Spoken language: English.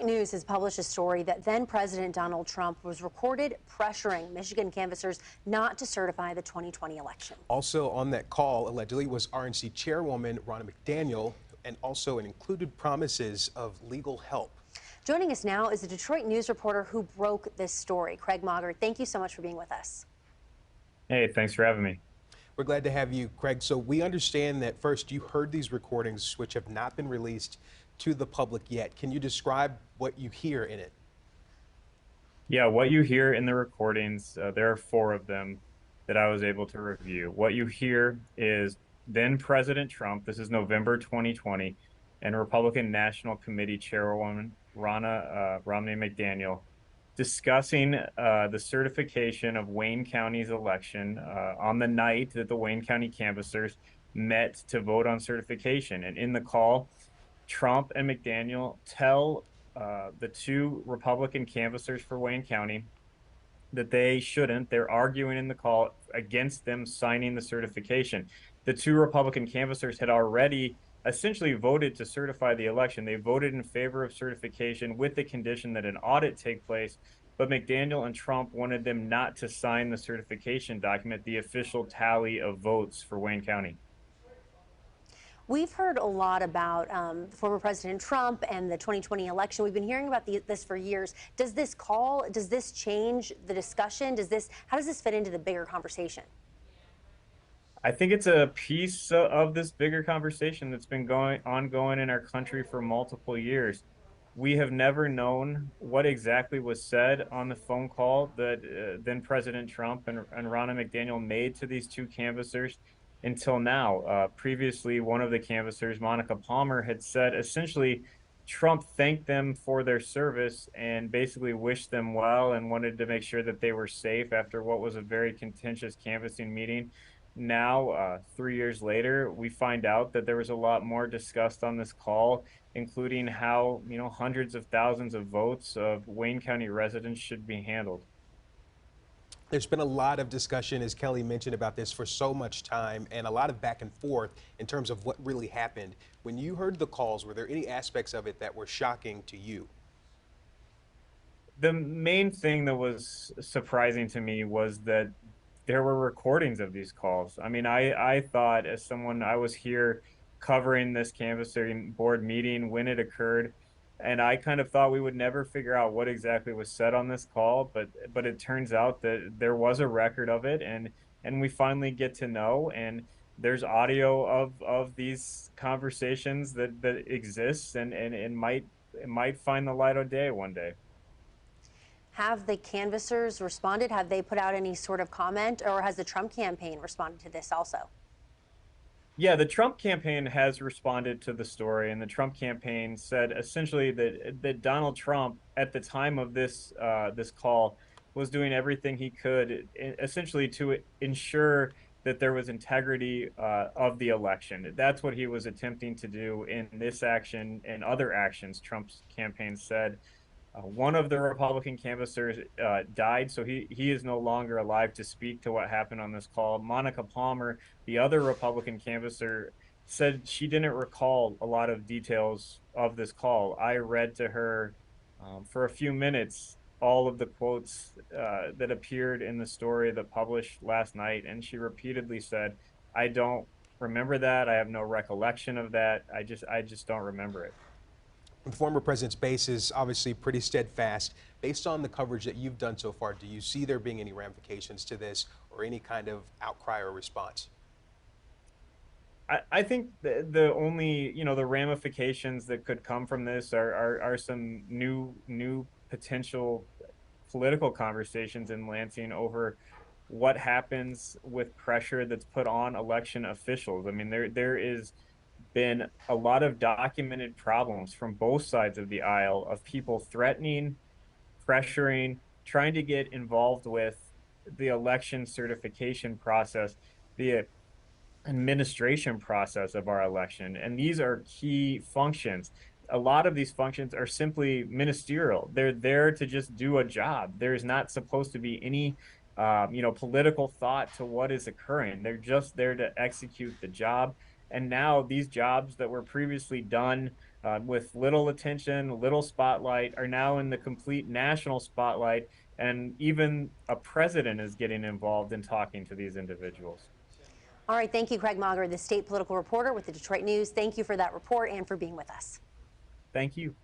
Detroit News has published a story that then President Donald Trump was recorded pressuring Michigan canvassers not to certify the 2020 election. Also on that call, allegedly, was RNC Chairwoman Ronna McDaniel, and also included promises of legal help. Joining us now is a Detroit News reporter who broke this story. Craig Mauger, thank you so much for being with us. Hey, thanks for having me. We're glad to have you, Craig. So we understand that first you heard these recordings, which have not been released to the public yet. Can you describe what you hear in it? Yeah, what you hear in the recordings, there are 4 of them that I was able to review. What you hear is then President Trump, this is November 2020, and Republican National Committee Chairwoman Ronna Romney McDaniel discussing the certification of Wayne County's election on the night that the Wayne County canvassers met to vote on certification. And in the call, Trump and McDaniel tell the 2 Republican canvassers for Wayne County that they shouldn't. They're arguing in the call against them signing the certification. The 2 Republican canvassers had already essentially voted to certify the election. They voted in favor of certification with the condition that an audit take place, but McDaniel and Trump wanted them not to sign the certification document, the official tally of votes for Wayne County. We've heard a lot about former President Trump and the 2020 election. We've been hearing about this for years. Does this change the discussion? How does this fit into the bigger conversation? I think it's a piece of this bigger conversation that's been ongoing in our country for multiple years. We have never known what exactly was said on the phone call that then President Trump and Ronna McDaniel made to these 2 canvassers until now. Previously, one of the canvassers, Monica Palmer, had said essentially Trump thanked them for their service and basically wished them well and wanted to make sure that they were safe after what was a very contentious canvassing meeting. Now, 3 years later, we find out that there was a lot more discussed on this call, including how, hundreds of thousands of votes of Wayne County residents should be handled. There's been a lot of discussion, as Kelly mentioned, about this for so much time, and a lot of back and forth in terms of what really happened. When you heard the calls, were there any aspects of it that were shocking to you? The main thing that was surprising to me was that there were recordings of these calls. I mean, I thought, as someone, I was here covering this canvassing board meeting when it occurred, and I kind of thought we would never figure out what exactly was said on this call, but it turns out that there was a record of it, and we finally get to know, and there's audio of these conversations that exists, and it might find the light of day one day. Have the canvassers responded? Have they put out any sort of comment, or has the Trump campaign responded to this also? Yeah, the Trump campaign has responded to the story, and the Trump campaign said essentially that Donald Trump, at the time of this call, was doing everything he could, essentially to ensure that there was integrity of the election. That's what he was attempting to do in this action and other actions. Trump's campaign said. One of the Republican canvassers died, so he is no longer alive to speak to what happened on this call. Monica Palmer, the other Republican canvasser, said she didn't recall a lot of details of this call. I read to her for a few minutes all of the quotes that appeared in the story that published last night, and she repeatedly said, "I don't remember that. I have no recollection of that. I just don't remember it." The former president's base is obviously pretty steadfast. Based on the coverage that you've done so far, do you see there being any ramifications to this or any kind of outcry or response? I think the only, the ramifications that could come from this are some new potential political conversations in Lansing over what happens with pressure that's put on election officials. I mean, there is been a lot of documented problems from both sides of the aisle of people threatening, pressuring, trying to get involved with the election certification process, the administration process of our election. And these are key functions. A lot of these functions are simply ministerial. They're there to just do a job. There's not supposed to be any political thought to what is occurring. They're just there to execute the job. And now these jobs that were previously done with little attention, little spotlight, are now in the complete national spotlight. And even a president is getting involved in talking to these individuals. All right, thank you, Craig Mauger, the state political reporter with the Detroit News. Thank you for that report and for being with us. Thank you.